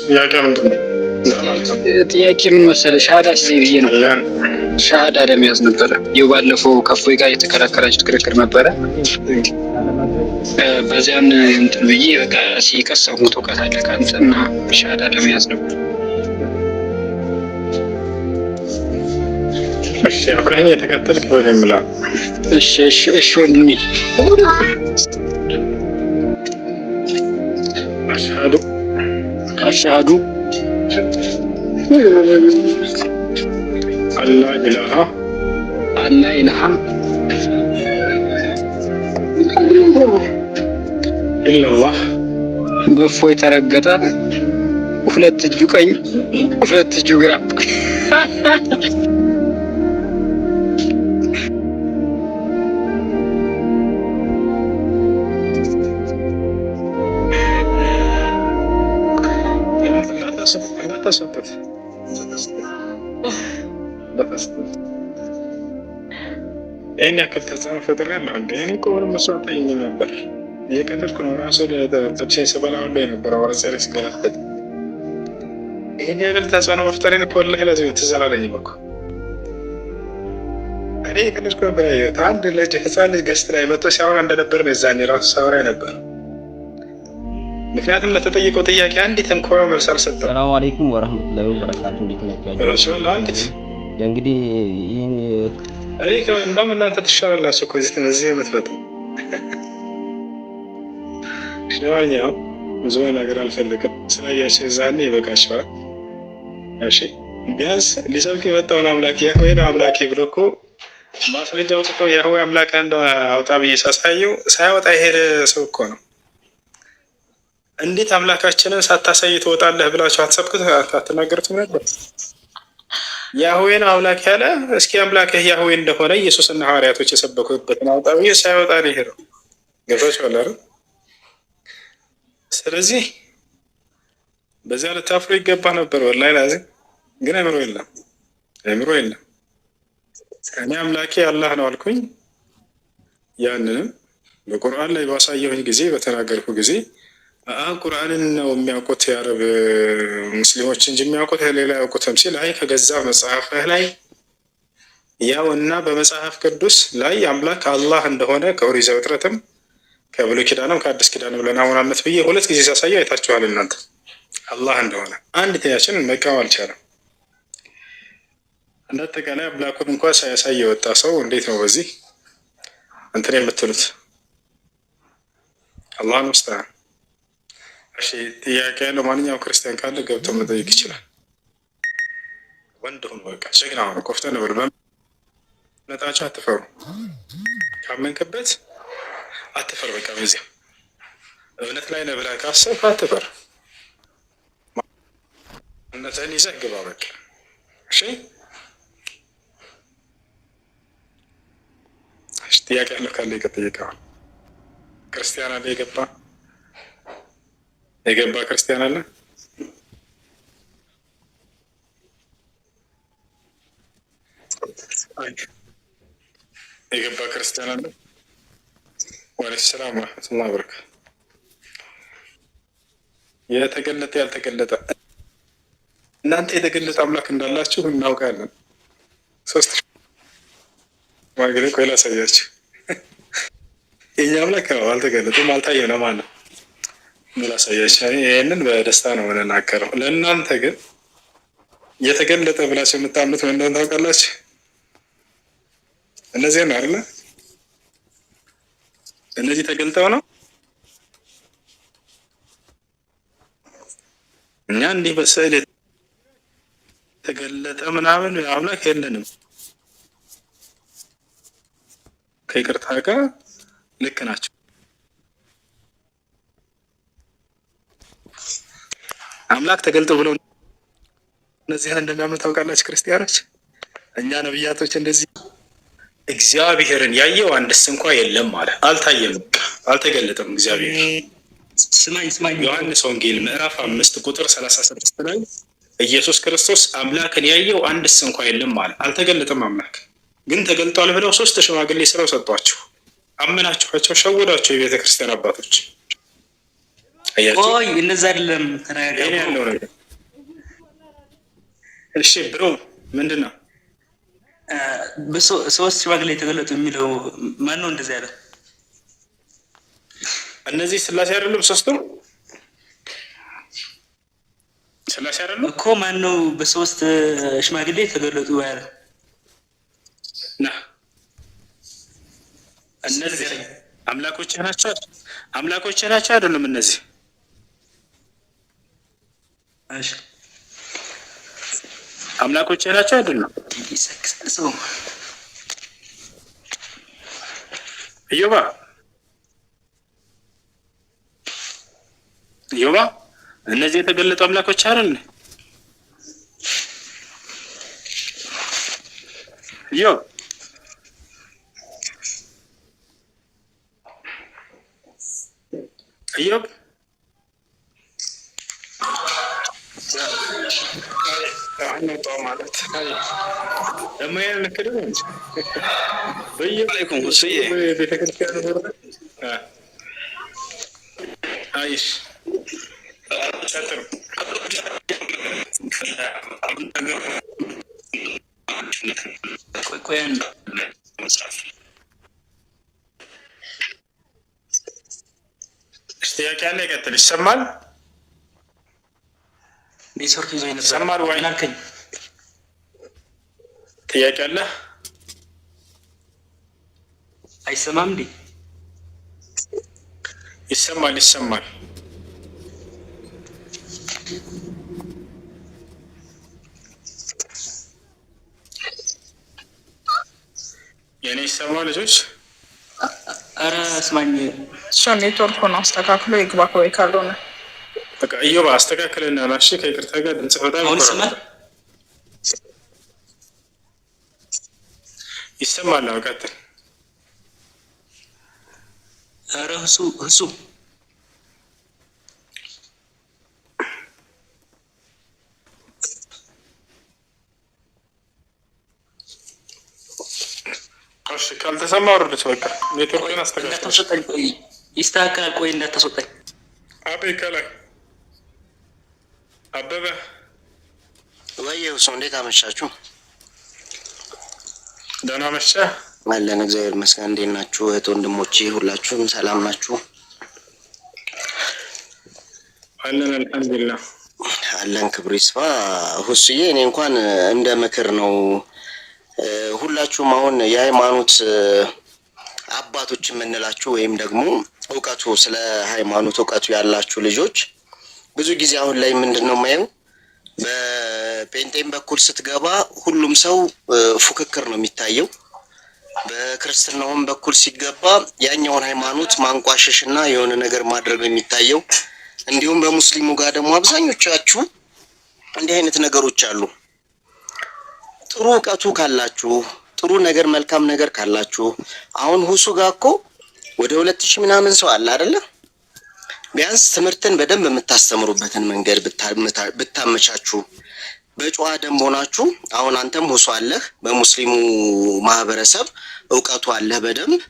ጥያቄ ምንድን ነው? ጥያቄ ምን መሰለህ? ሻሃዳ ሲዘይ ብዬ ነው። ሻሃዳ ለመያዝ ነበረ። ይኸው ባለፈው ከእፎይ ጋር የተከራከራችሁት ክርክር ነበረ። በዚያን እንትን ብዬ በቃ ሲቀሰሙት እውቀት አለ ከአንተ እና ሻሃዳ ለመያዝ ነበር። እሺ አብረኸኝ የተከተልክ ወደ ምላ። እሺ ወንድሜ አሽሃዱ አላ ኢላሃ ኢላላህ በእፎይ ተረገጠ። ሁለት እጁ ቀኝ ሁለት እጁ ግራ። ይህን ያክል ተጽዕኖ ፈጥሬያለሁ እንዴ? እኔ እኮ ምንም መስዋዕት አይኝ ነበር። እየቀለድኩ ነው። ራሱ ጥብሴን ስበላ ሁሉ የነበረው ወረጽ ላይ ስገለበጥ ይህን ያክል ተጽዕኖ መፍጠሬን እኮ ወላሂ ለዚህ ትዝ አላለኝም እኮ። እኔ የቀለድኩ ነበር ያየሁት። አንድ ልጅ ህፃን ልጅ ገስት ላይ መጥቶ ሲያወራ እንደነበር ነው የዛኔ ራሱ ሳወራ ነበር። ምክንያቱም ለተጠየቀው ጥያቄ አንዲትም ኮራ መልስ አልሰጠም። ሰላም አለይኩም ወራህመቱላሂ ወበረካቱ። እንዴት ናችሁ? ረሱላህ አንዲት እንግዲህ ይሄን እንደውም እናንተ ትሻላላችሁ እኮ እዚህ የምትመጡ። ሽማኛው ብዙ ነገር አልፈልግም። ስላያችሁ የዛኔ ይበቃችኋል። እሺ ቢያንስ ሊሰብክ የመጣውን አምላክ ያህዌ ነው አምላኬ ብሎ እኮ ማስረጃ አውጥቶ ያህዌ አምላክ እንደሆነ አውጣ ብዬ ሳሳየው ሳያወጣ የሄደ ሰው እኮ ነው። እንዴት አምላካችንን ሳታሳይ ትወጣለህ ብላችሁ አትሰብኩት? አትናገሩትም ነበር? ያህዌ ነው አምላክ ያለ እስኪ አምላክህ ያህዌ እንደሆነ ኢየሱስና ሐዋርያቶች የሰበኩበትን አውጣ ብዬ ሳያወጣ ነው የሄደው። ገብቷችኋል አይደል? ስለዚህ በዚያ ልታፍሩ ይገባ ነበር። ወላሂ ላዚም ግን አእምሮ የለም። እኔ አምላኬ አላህ ነው አልኩኝ። ያንንም በቁርአን ላይ ባሳየሁኝ ጊዜ በተናገርኩ ጊዜ ቁርአንን ነው የሚያውቁት የአረብ ሙስሊሞች እንጂ የሚያውቁት ሌላ ያውቁትም ሲል አይ ከገዛ መጽሐፍህ ላይ ያው እና በመጽሐፍ ቅዱስ ላይ አምላክ አላህ እንደሆነ ከኦሪት ዘፍጥረትም ከብሉይ ኪዳንም ከአዲስ ኪዳንም ለናሙናነት ብዬ ሁለት ጊዜ ሳሳየው አይታችኋል እናንተ። አላህ እንደሆነ አንድ ተያችን መቃወም አልቻለም። እንደ አጠቃላይ አምላኩን እንኳን ሳያሳይ የወጣ ሰው እንዴት ነው በዚህ እንትን የምትሉት? አላህን ውስጥ እሺ ጥያቄ ያለው ማንኛውም ክርስቲያን ካለ ገብቶ መጠየቅ ይችላል። ወንድ ሁኑ፣ በቃ ጀግና ሁኑ፣ ቆፍጠን በሉ። በእምነታችሁ አትፈሩ፣ ካመንክበት አትፈር። በቃ በዚያ እምነት ላይ ነህ ብለህ ካሰብክ አትፈር፣ እምነትህን ይዘህ ግባ። በቃ እሺ። ጥያቄ ያለው ካለ ይጠይቀዋል። ክርስቲያን አለ የገባ ክርስቲያን አለ? የገባ ክርስቲያን አለ? ወአለይኩም ሰላም ወረሕመቱላሂ ወበረካቱህ። የተገለጠ ያልተገለጠ እናንተ የተገለጠ አምላክ እንዳላችሁ እናውቃለን። ሶስት ማግሬ ቆይ ላሳያችሁ። የኛ አምላክ አልተገለጠም፣ አልታየም። ለማን ነው ላሳያችሁ? ይህንን በደስታ ነው የምንናገረው። ለእናንተ ግን የተገለጠ ብላችሁ የምታምኑት ምን እንደሆነ ታውቃላችሁ? እነዚህ ነው አይደለ? እነዚህ ተገልጠው ነው። እኛ እንዲህ በስዕል የተገለጠ ምናምን አምላክ የለንም። ከይቅርታ ጋር ልክ ናቸው። አምላክ ተገልጦ ብለው እነዚህን እንደሚያምኑ ታውቃላችሁ ክርስቲያኖች። እኛ ነብያቶች እንደዚህ እግዚአብሔርን ያየው አንድስ እንኳ የለም አለ። አልታየም፣ አልተገለጠም እግዚአብሔር። ስማኝ ዮሐንስ ወንጌል ምዕራፍ 5 ቁጥር 36 ላይ ኢየሱስ ክርስቶስ አምላክን ያየው አንድስ እንኳ የለም አለ። አልተገለጠም አምላክ ግን ተገልጧል ብለው 3 ሽማግሌ ስለው ሰጧችሁ። አመናችኋቸው፣ ሸወዳቸው የቤተ ክርስቲያን አባቶች። አያችሁ? ቆይ እነዛ አይደለም ተናጋጋ ያለው ነገር። እሺ ብሮ ምንድን ነው በሶስት ሽማግሌ የተገለጡ የሚለው ማን ነው እንደዚህ ያለው? እነዚህ ስላሴ አይደሉም? ሶስቱም ስላሴ አይደሉም እኮ። ማን ነው በሶስት ሽማግሌ የተገለጡ ያለው? ና እነዚህ አምላኮች ናቸው። አምላኮች ናቸው አይደሉም? እነዚህ እሺ አምላኮች ናቸው አይደሉም? ይሰክሰው ኢዮባ እነዚህ የተገለጡ አምላኮች አይደል? ኢዮብ ማለት ደግሞ ያልክደ በየላይኩም ሁስዬ ቤተክርስቲያን አይሽ ጥያቄ አለ? ይቀጥል። ይሰማል? ኔትወርክ ይዞ ነበር። ይሰማል ወይ? ናልከኝ ጥያቄ አለ? አይሰማም እንዴ? ይሰማል። የኔ ይሰማ ልጆች? አረ እስማኝ። እሱ ኔትወርክ ነው፣ አስተካክሎ ይግባ ወይ ካልሆነ በቃ ኢዮብ አስተካክልና ላሽ ከይቅርታ ጋር ድምጽ በጣም ይሰማል። አውቃተን አረ እሱ እሺ ካልተሰማ ወርደት በቃ ኔትወርክን አስተካክል። እንዳታስወጣኝ። ቆይ ይስተካከላል። ቆይ እንዳታስወጣኝ። አቤ ከላይ አበበ ወይዬው ሰው እንዴት አመሻችሁ? ደህና መሸህ? አለን እግዚአብሔር ይመስገን። እንዴት ናችሁ እህት ወንድሞቼ? ሁላችሁም ሰላም ናችሁ? አለን አልሐምዱሊላህ አለን። ክብሩ ይስፋ። ሁስዬ እኔ እንኳን እንደ ምክር ነው ሁላችሁም አሁን የሃይማኖት አባቶች የምንላችሁ ወይም ደግሞ እውቀቱ ስለ ሃይማኖት እውቀቱ ያላችሁ ልጆች ብዙ ጊዜ አሁን ላይ ምንድነው ማየው በጴንጤም በኩል ስትገባ ሁሉም ሰው ፉክክር ነው የሚታየው። በክርስትናውም በኩል ሲገባ ያኛውን ሃይማኖት ማንቋሸሽና የሆነ ነገር ማድረግ ነው የሚታየው። እንዲሁም በሙስሊሙ ጋር ደግሞ አብዛኞቻችሁ እንዲህ አይነት ነገሮች አሉ። ጥሩ እውቀቱ ካላችሁ ጥሩ ነገር መልካም ነገር ካላችሁ አሁን ሁሱ ጋር እኮ ወደ 2000 ምናምን ሰው አለ አይደለ? ቢያንስ ትምህርትን በደንብ የምታስተምሩበትን መንገድ ብታመቻችሁ በጨዋ ደንብ ሆናችሁ አሁን አንተም ሁሱ አለህ፣ በሙስሊሙ ማህበረሰብ እውቀቱ አለህ በደንብ።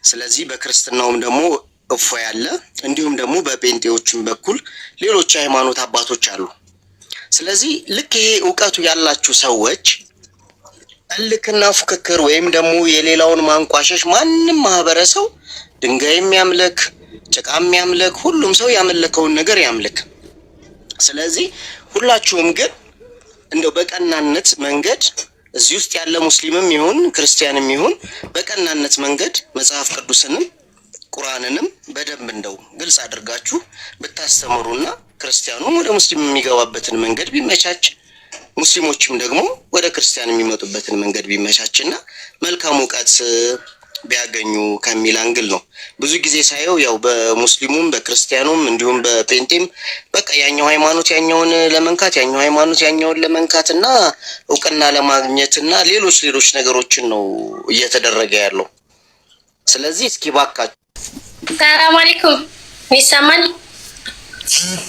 ስለዚህ በክርስትናውም ደግሞ እፎ ያለ እንዲሁም ደግሞ በጴንጤዎችም በኩል ሌሎች ሃይማኖት አባቶች አሉ። ስለዚህ ልክ ይሄ እውቀቱ ያላችሁ ሰዎች እልክና ፉክክር ወይም ደግሞ የሌላውን ማንቋሸሽ ማንም ማህበረሰብ ድንጋይ የሚያምልክ ጭቃ የሚያምልክ ሁሉም ሰው ያመለከውን ነገር ያምልክ። ስለዚህ ሁላችሁም ግን እንደው በቀናነት መንገድ እዚህ ውስጥ ያለ ሙስሊምም ይሁን ክርስቲያንም ይሁን በቀናነት መንገድ መጽሐፍ ቅዱስንም ቁርአንንም በደንብ እንደው ግልጽ አድርጋችሁ ብታስተምሩና ክርስቲያኑም ወደ ሙስሊም የሚገባበትን መንገድ ቢመቻች ሙስሊሞችም ደግሞ ወደ ክርስቲያን የሚመጡበትን መንገድ ቢመቻችና መልካም እውቀት ቢያገኙ ከሚል አንግል ነው። ብዙ ጊዜ ሳየው ያው በሙስሊሙም በክርስቲያኑም እንዲሁም በጴንጤም በቃ ያኛው ሃይማኖት ያኛውን ለመንካት ያኛው ሃይማኖት ያኛውን ለመንካትና እውቅና ለማግኘትና ሌሎች ነገሮችን ነው እየተደረገ ያለው። ስለዚህ እስኪ ባካችሁ ሰላም አለይኩም ይሰማል?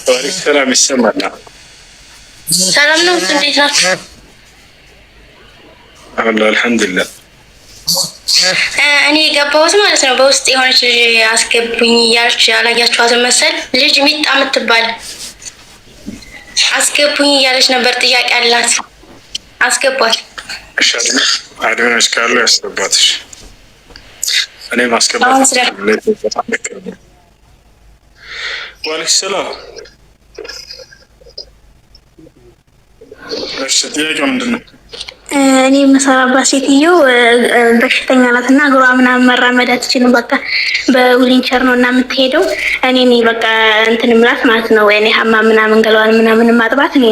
ወአለይኩም ሰላም ይሰማል። ሰላም ነው። እንዴት ናችሁ? አልሐምዱሊላህ እኔ የገባሁት ማለት ነው በውስጥ የሆነች ልጅ አስገቡኝ እያለች ያላያችኋትን መሰል ልጅ ሚጣ የምትባል አስገቡኝ እያለች ነበር። ጥያቄ አላት። አስገቧት። አድነሽ ካሉ ያስገባትሽ። እኔ ማስገባት ዋሌኩም ሰላም። እሺ ጥያቄው ምንድን ነው? እኔ የምሰራባት ሴትዮ በሽተኛ ናት እና እግሯ ምናምን መራመድ አትችልም። በቃ በዊልቸር ነው እና የምትሄደው። እኔ በቃ እንትን ምላት ማለት ነው። እኔ ሀማ ምናምን ገለዋን ምናምን ማጥባት እኔ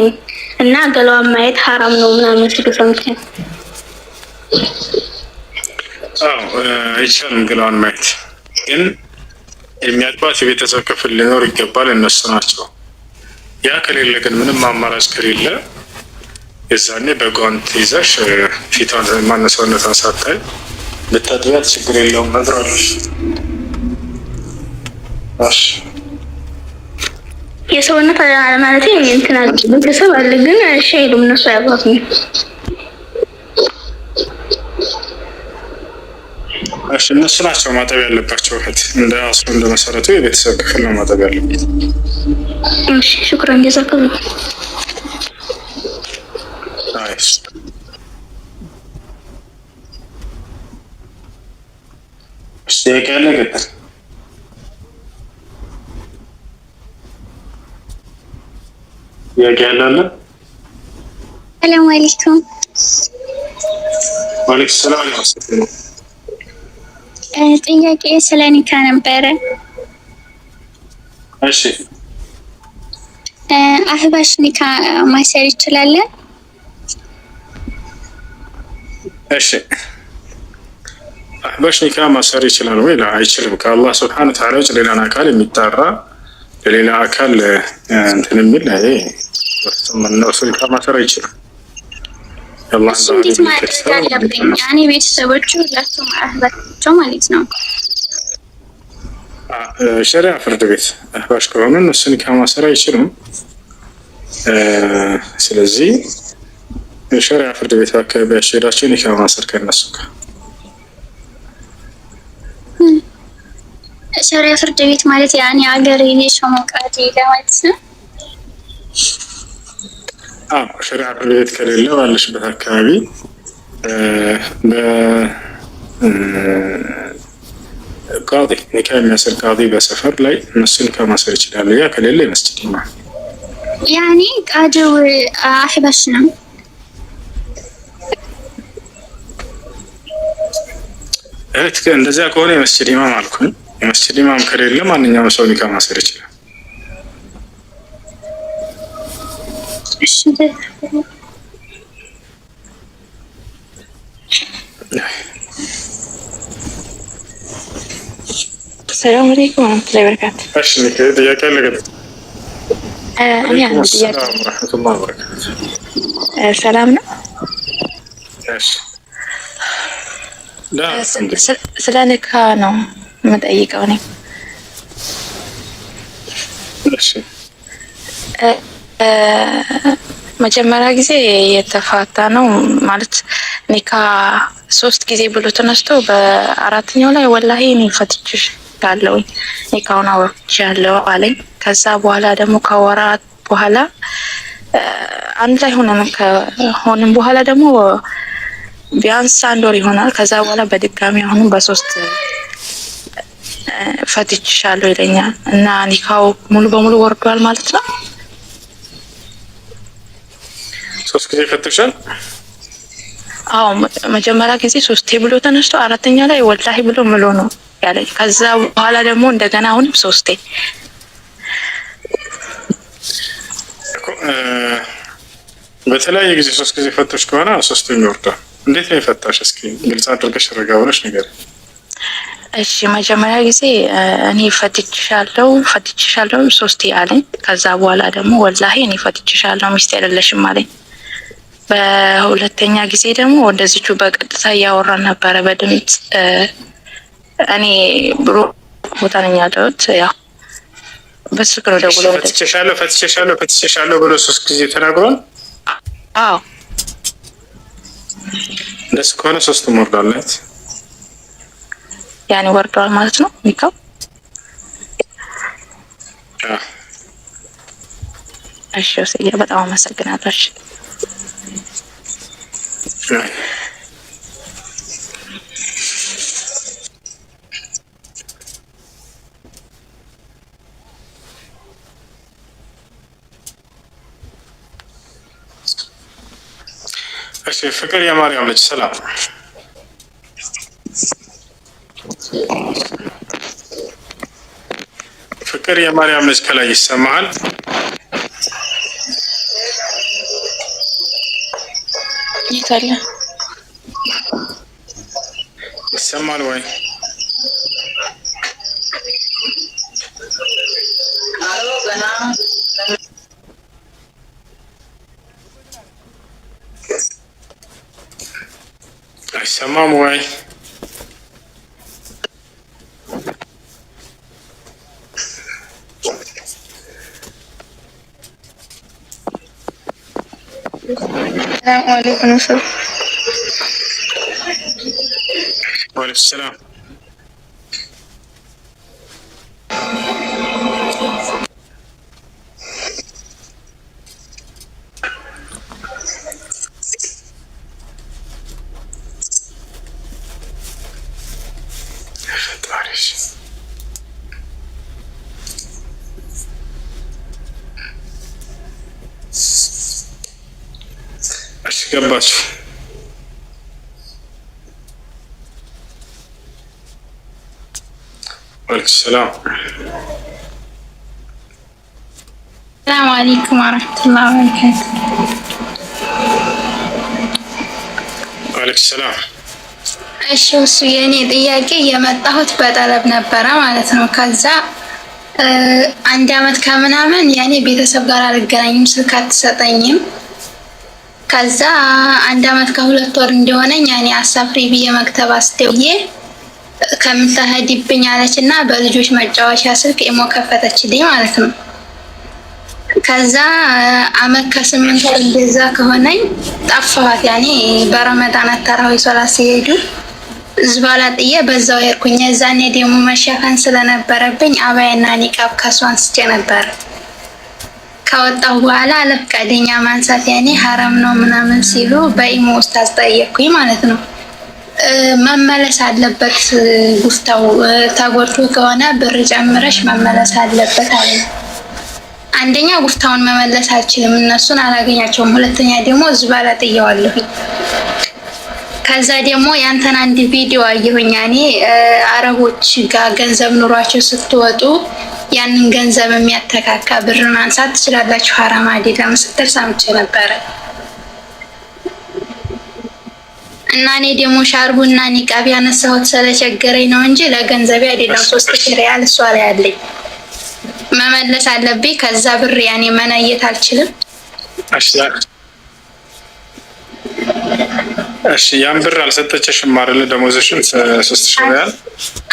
እና ገለዋን ማየት ሀራም ነው ምናምን ሲሉ ሰምቼ አይቻልም ገለዋን ማየት። ግን የሚያጥባት የቤተሰብ ክፍል ሊኖር ይገባል፣ እነሱ ናቸው። ያ ከሌለ ግን ምንም አማራጭ ከሌለ የዛኔ በጓንት ይዘሽ ፊቷን ማነሳነቷን ሳታይ ብታጥቢያት ችግር የለውም። ነግሯለሽ። የሰውነት ማለት እንትን አለ ቤተሰብ አለ፣ ግን እሺ አይሉም እነሱ አያባቱም። እሺ እነሱ ናቸው ማጠብ ያለባቸው። እህት እንደ አስሩ እንደ መሰረቱ የቤተሰብ ክፍል ነው ማጠብ ያለበት። እሺ ሹክራን ጀዛከላ። ናይስ። እሺ ያለ ገጠር ያለ ሰላም አለይኩም። ወአለይኩም ሰላም ወራህመቱላህ። ጥያቄ ስለ ኒካ ነበረ። እሺ አህባሽ ኒካ ማሰር ይችላል? እሺ አህባሽ ኒካ ማሰር ይችላል ወይ? አይችልም። ከአላህ ስብሐነ ወተዓላ ውጭ ሌላን አካል የሚጣራ ለሌላ አካል እንትን የሚል ይሄ እሱ ኒካ ማሰር አይችልም። እሱ እንዴት ማድረግ አለብኝ? ያኔ ቤተሰቦቹ ሁላቸውም አህባቸው ማለት ነው። ሸሪዓ ፍርድ ቤት አህባሽ ከሆኑ እነሱ ኒካ ማሰር አይችሉም። ስለዚህ ሸሪዓ ፍርድ ቤት አካባቢያቸው ሄዳቸው ኒካ ማሰር ከነሱ ጋር። ሸሪዓ ፍርድ ቤት ማለት ያኔ አገር የሸው መውቃት ማለት ነው። ሸሪዓ ፍርድ ቤት ከሌለ ባለሽበት አካባቢ ቃዲ ኒካ የሚያስር ቃዲ በሰፈር ላይ እነሱ ኒካ ማሰር ይችላሉ። ያ ከሌለ የመስጂድ ኢማም ያኔ ቃዲው አህባሽ ነው። እንደዚያ ከሆነ የመስጂድ ኢማም አልኩኝ። የመስጂድ ኢማም ከሌለ ማንኛውም ሰው ኒካ ማሰር ይችላል። ሰላም አለይኩም ወራህመቱላሂ ወበረካቱ። እሺ ጥያቄ አለ ገለጽ። ሰላም ነው። ስለ ኒካ ነው የምጠይቀው እኔ። መጀመሪያ ጊዜ የተፋታ ነው ማለት ኒካ 3 ጊዜ ብሎ ተነስቶ በአራተኛው ላይ ወላሂ እኔ ፈትቼሻለሁ ኒካውን አውርቼሻለሁ አለኝ። ከዛ በኋላ ደግሞ ከወራት በኋላ አንድ ላይ ሆነን በኋላ ደግሞ ቢያንስ 1 ወር ይሆናል። ከዛ በኋላ በድጋሚ አሁንም በ3 ፈትቼሻለሁ ይለኛል እና ኒካው ሙሉ በሙሉ ወርዷል ማለት ነው። 3 ጊዜ ፈትሻል? አዎ መጀመሪያ ጊዜ 3 ብሎ ተነስቶ አራተኛ ላይ ወላሂ ብሎ ምሎ ነው ያለኝ። ከዛ በኋላ ደግሞ እንደገና አሁንም 3 በተለያየ ጊዜ 3 ጊዜ ፈተሽ ከሆነ 3 ይወርዳል። እንዴት ነው የፈታሽ? እስኪ ግልጽ አድርገሽ ረጋ ብለሽ ነገር። እሺ መጀመሪያ ጊዜ እኔ ፈትቼሻለሁ 3 አለኝ። ከዛ በኋላ ደግሞ ወላሂ እኔ ፈትቼሻለሁ ሚስት አይደለሽም አለኝ። በሁለተኛ ጊዜ ደግሞ እንደዚሁ በቀጥታ እያወራን ነበረ በድምጽ። እኔ ብሮ ቦታ ነኝ ያለሁት ያው በስልክ ነው ደውሎ ፈትቼሻለሁ ብሎ 3 ጊዜ ተናግሯል። አዎ እንደሱ ከሆነ 3 ወርዳለት። ያኔ ወርዷል ማለት ነው ኒካው። እሺ ወስዬ በጣም አመሰግናለሁ። እሺ ፍቅር የማርያም ልጅ ሰላም። ፍቅር የማርያም ልጅ ከላይ ይሰማሃል? ይታለ ይሰማል ወይ? አይሰማም ወይ? ሰላም አለይኩም ሰላም። ወአለይኩም ሰላም። እሺ ገባችሁ? ወአለይኩም ሰላም። ሰላም አለይኩም ወራህመቱላሂ ወበረካቱ። ወአለይኩም ሰላም። እሺ እሱ የኔ ጥያቄ የመጣሁት በጠለብ ነበረ ማለት ነው። ከዛ 1 አመት ከምናምን ያኔ ቤተሰብ ጋር አልገናኝም፣ ስልክ አትሰጠኝም። ከዛ 1 አመት ከ2 ወር እንደሆነኝ ያኔ አሳፍሪ ብዬ መክተብ አስደውዬ ከምታሄድብኝ አለች እና በልጆች መጫወቻ ስልክ ኢሞ ከፈተችልኝ ማለት ነው። ከዛ አመት ከ8 ወር እንደዛ ከሆነኝ ጠፋኋት። ያኔ በረመዳን ተራዊ ሶላት ሲሄዱ ዝባላ ጥዬ በዛው ሄድኩኝ። እዛኔ ደግሞ መሸፈን ስለነበረብኝ አባያና ኒቃብ ከሷ አንስቼ ነበር። ከወጣሁ በኋላ ለፍቃደኛ ማንሳት ያኔ ሐራም ነው ምናምን ሲሉ በኢሞ ውስጥ አስጠየቅኩኝ ማለት ነው። መመለስ አለበት ጉፍታው ተጎድቶ ከሆነ ብር ጨምረሽ መመለስ አለበት አለ። አንደኛ ጉፍታውን መመለስ አልችልም፣ እነሱን አላገኛቸውም። ሁለተኛ ደግሞ ዝባላ ጥየዋለሁ። ከዛ ደግሞ ያንተን አንድ ቪዲዮ አየሁኝ። ያኔ አረቦች ጋር ገንዘብ ኑሯቸው ስትወጡ ያንን ገንዘብ የሚያተካካ ብር ማንሳት ትችላላችሁ ሐራም አይደለም ስትል ሰምቼ ነበረ። እና እኔ ደግሞ ሻርቡና ኒቃብ ያነሳሁት ስለቸገረኝ ነው እንጂ ለገንዘቤ አይደለም። 3000 ሪያል እሷ ላይ አለኝ፣ መመለስ አለብኝ። ከዛ ብር ያኔ መነየት አልችልም። እሺ ያን ብር አልሰጠችሽም አይደል? ደሞዝሽን 3000 ሪያል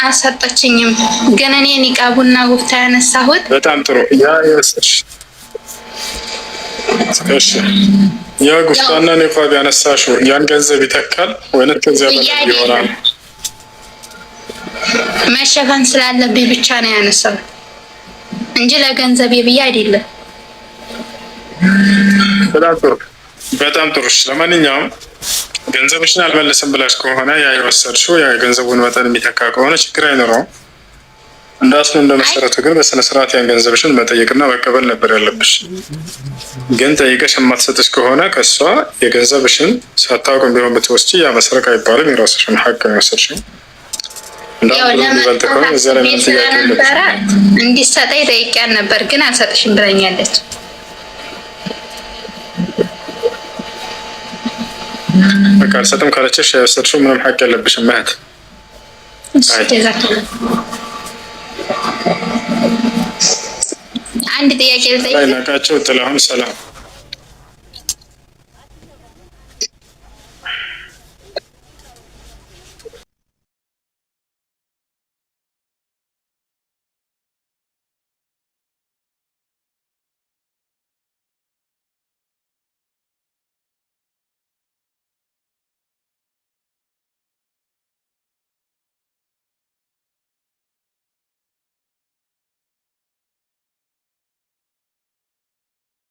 አልሰጠችኝም። ግን እኔ ኒቃቡና ጉፍታ ያነሳሁት በጣም ጥሩ። ያ ይወስድሽ። እሺ ያ ጉፍታና ኒቃብ ያነሳሽው ያን ገንዘብ ይተካል ወይስ ከዚያ በላይ ይሆናል? መሸፈን ስላለብኝ ብቻ ነው ያነሳው እንጂ ለገንዘቤ ብዬ አይደለም። በጣም ጥሩ። ለማንኛውም ገንዘብሽን አልመለስም ብላሽ ከሆነ ያ የወሰድሽው ያ የገንዘቡን መጠን የሚተካ ከሆነ ችግር አይኖረውም። እንዳስሉ እንደመሰረቱ ግን በስነ ስርዓት ያን ገንዘብሽን መጠየቅና መቀበል ነበር ያለብሽ። ግን ጠይቀሽ የማትሰጥሽ ከሆነ ከሷ የገንዘብሽን ሳታውቅም ቢሆን ብትወስጂ ያ መስረቅ አይባልም። የራስሽን ሀቅ ነው የወሰድሽው። እንዳልበልጥ ከሆነ እዚያ ላይ ምን ጥያቄ ነበረ? እንዲሰጠኝ ጠይቂያን ነበር ግን አልሰጥሽም ብለኛለች። በቃ አልሰጥም ካለችሽ የወሰድሽው ምንም ሀቅ የለብሽም ማለት። አንድ ጥያቄ ልጠይቅ። ናቃቸው ጥላሁን ሰላም